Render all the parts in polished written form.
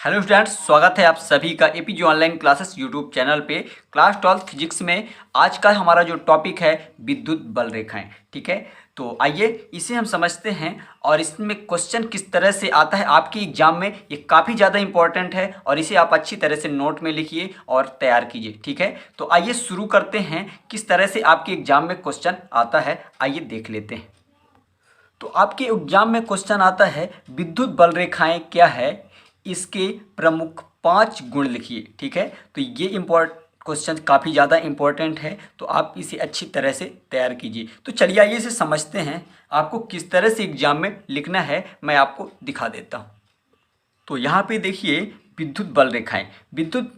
Hello students, स्वागत है आप सभी का APJ online classes YouTube channel पे। क्लास 12 फिजिक्स में आज का हमारा जो टॉपिक है विद्युत बल रेखाएं। ठीक है, तो आइए इसे हम समझते हैं और इसमें क्वेश्चन किस तरह से आता है आपके एग्जाम में। ये काफ़ी ज़्यादा इंपॉर्टेंट है और इसे आप अच्छी तरह से नोट में लिखिए और तैयार कीजिए। ठीक है, तो आइए शुरू करते हैं किस तरह से आपके एग्जाम में क्वेश्चन आता है। आइए देख लेते हैं। तो आपके एग्जाम में क्वेश्चन आता है विद्युत बल रेखाएं क्या है, इसके प्रमुख 5 गुण लिखिए। ठीक है, तो ये क्वेश्चन काफ़ी ज़्यादा इंपॉर्टेंट है, तो आप इसे अच्छी तरह से तैयार कीजिए। तो चलिए आइए इसे समझते हैं आपको किस तरह से एग्जाम में लिखना है, मैं आपको दिखा देता हूँ। तो यहाँ पे देखिए विद्युत बल रेखाएं, विद्युत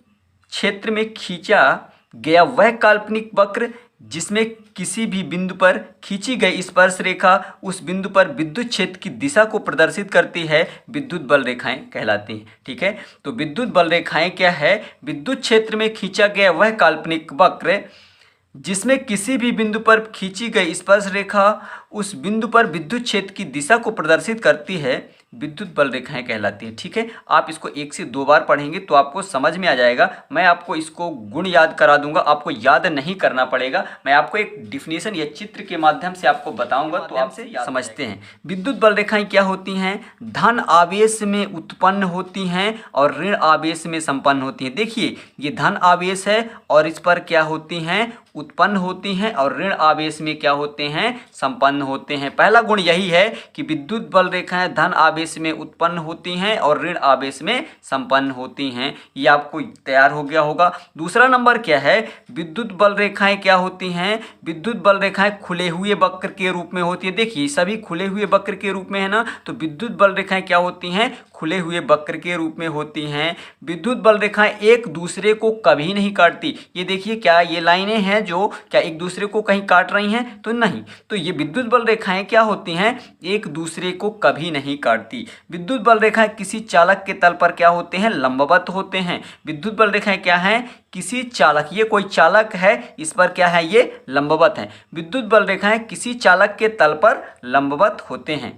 क्षेत्र में खींचा गया वह काल्पनिक वक्र जिसमें किसी भी बिंदु पर खींची गई स्पर्श रेखा उस बिंदु पर विद्युत क्षेत्र की दिशा को प्रदर्शित करती है, विद्युत बल रेखाएं कहलाती हैं। ठीक है, तो विद्युत बल रेखाएं क्या है? विद्युत क्षेत्र में खींचा गया वह काल्पनिक वक्र जिसमें किसी भी बिंदु पर खींची गई स्पर्श रेखा उस बिंदु पर विद्युत क्षेत्र की दिशा को प्रदर्शित करती है, विद्युत बल रेखाएं कहलाती हैं। ठीक है, आप इसको 1 से 2 बार पढ़ेंगे तो आपको समझ में आ जाएगा। मैं आपको इसको गुण याद करा दूंगा, आपको याद नहीं करना पड़ेगा। मैं आपको एक डिफिनीशन या चित्र के माध्यम से आपको बताऊंगा, तो आपसे समझते हैं। विद्युत बल रेखाएं क्या होती हैं? धन आवेश में उत्पन्न होती हैं और ऋण आवेश में संपन्न होती हैं। देखिए ये धन आवेश है और इस पर क्या होती हैं? उत्पन्न होती हैं, और ऋण आवेश में क्या होते हैं? संपन्न होते हैं। पहला गुण यही है कि विद्युत बल रेखाएं धन आवेश में उत्पन्न होती हैं और ऋण आवेश में संपन्न होती हैं। ये आपको तैयार हो गया होगा। दूसरा नंबर क्या है? विद्युत बल रेखाएं क्या होती हैं? विद्युत बल रेखाएं खुले हुए वक्र के रूप में होती है। देखिए सभी खुले हुए वक्र के रूप में है ना, तो विद्युत बल रेखाएं क्या होती हैं? खुले हुए वक्र के रूप में होती हैं। विद्युत बल रेखाएं एक दूसरे को कभी नहीं काटती। ये देखिए क्या ये लाइनें हैं जो क्या एक दूसरे को कहीं काट रही हैं? तो नहीं। तो ये विद्युत बल रेखाएं क्या होती हैं? एक दूसरे को कभी नहीं काटती। विद्युत बल रेखाएं किसी चालक के तल पर क्या होते हैं? लंबवत होते हैं। विद्युत बल रेखाएं क्या हैं? किसी चालक, ये कोई चालक है, इस पर क्या है? ये लंबवत है। विद्युत बल रेखाएं किसी चालक के तल पर लंबवत होते हैं।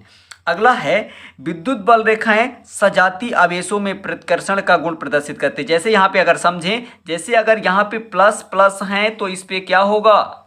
अगला है विद्युत बल रेखाएं सजातीय आवेशों में प्रतिकर्षण का गुण प्रदर्शित करते हैं। जैसे यहाँ पे अगर समझें, जैसे अगर यहाँ पे प्लस प्लस हैं तो इस पे क्या होगा?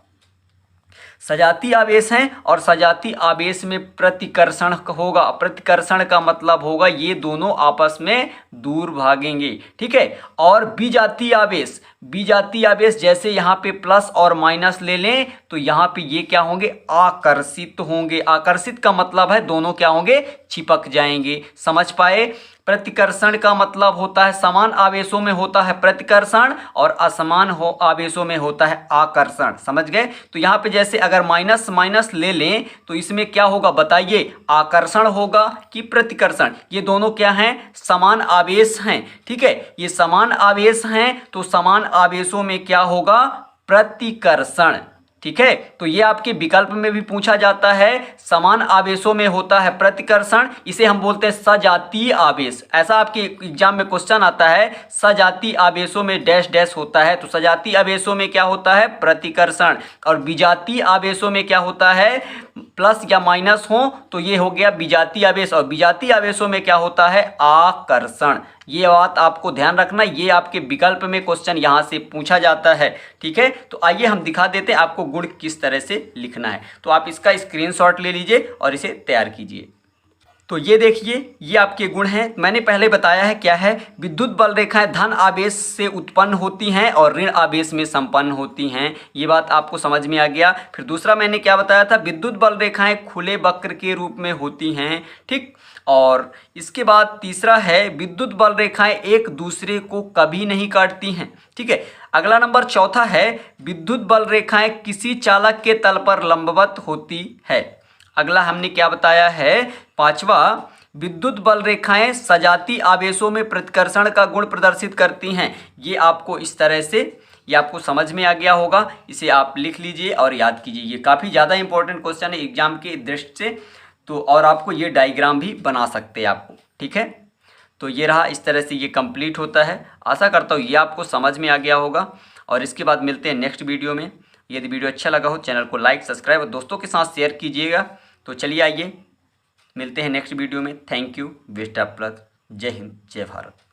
सजातीय आवेश हैं और सजातीय आवेश में प्रतिकर्षण होगा। प्रतिकर्षण का मतलब होगा ये दोनों आपस में दूर भागेंगे। ठीक है, और विजातीय आवेश, विजातीय आवेश जैसे यहाँ पे प्लस और माइनस ले लें तो यहाँ पे ये क्या होंगे? आकर्षित होंगे। आकर्षित का मतलब है दोनों क्या होंगे? चिपक जाएंगे। समझ पाए? प्रतिकर्षण का मतलब होता है समान आवेशों में होता है प्रतिकर्षण और असमान आवेशों में होता है आकर्षण। समझ गए? तो यहाँ पे जैसे अगर माइनस माइनस ले लें तो इसमें क्या होगा बताइए? आकर्षण होगा कि प्रतिकर्षण? ये दोनों क्या हैं? समान आवेश हैं। ठीक है, ये समान आवेश हैं तो समान आवेशों में क्या होगा? प्रतिकर्षण। ठीक है, तो ये आपके विकल्प में भी पूछा जाता है। समान आवेशों में होता है प्रतिकर्षण, इसे हम बोलते हैं सजातीय आवेश। ऐसा आपके एग्जाम में क्वेश्चन आता है, सजातीय आवेशों में डैश डैश होता है। तो सजातीय आवेशों में क्या होता है? प्रतिकर्षण। और विजातीय आवेशों में क्या होता है? प्लस या माइनस हो तो ये हो गया विजातीय आवेश, और विजातीय आवेशों में क्या होता है? आकर्षण। ये बात आपको ध्यान रखना, ये आपके विकल्प में क्वेश्चन यहाँ से पूछा जाता है। ठीक है, तो आइए हम दिखा देते हैं आपको गुण किस तरह से लिखना है। तो आप इसका स्क्रीनशॉट ले लीजिए और इसे तैयार कीजिए। तो ये देखिए ये आपके गुण हैं। मैंने पहले बताया है क्या है? विद्युत बल रेखाएं धन आवेश से उत्पन्न होती हैं और ऋण आवेश में संपन्न होती हैं। ये बात आपको समझ में आ गया। फिर दूसरा मैंने क्या बताया था? विद्युत बल रेखाएं खुले वक्र के रूप में होती हैं। ठीक, और इसके बाद तीसरा है विद्युत बल रेखाएं एक दूसरे को कभी नहीं काटती हैं। ठीक है, अगला नंबर चौथा है विद्युत बल रेखाएं किसी चालक के तल पर लंबवत होती है। अगला हमने क्या बताया है? पांचवा, विद्युत बल रेखाएं सजातीय आवेशों में प्रतिकर्षण का गुण प्रदर्शित करती हैं। ये आपको इस तरह से, ये आपको समझ में आ गया होगा। इसे आप लिख लीजिए और याद कीजिए। ये काफ़ी ज़्यादा इंपॉर्टेंट क्वेश्चन है एग्जाम के दृष्टि से। तो और आपको ये डायग्राम भी बना सकते हैं आपको। ठीक है, तो ये रहा, इस तरह से ये कंप्लीट होता है। आशा करता हूँ ये आपको समझ में आ गया होगा। और इसके बाद मिलते हैं नेक्स्ट वीडियो में। यदि वीडियो अच्छा लगा हो चैनल को लाइक सब्सक्राइब और दोस्तों के साथ शेयर कीजिएगा। तो चलिए आइए मिलते हैं नेक्स्ट वीडियो में। Thank you, best of luck, जय हिंद, जय भारत।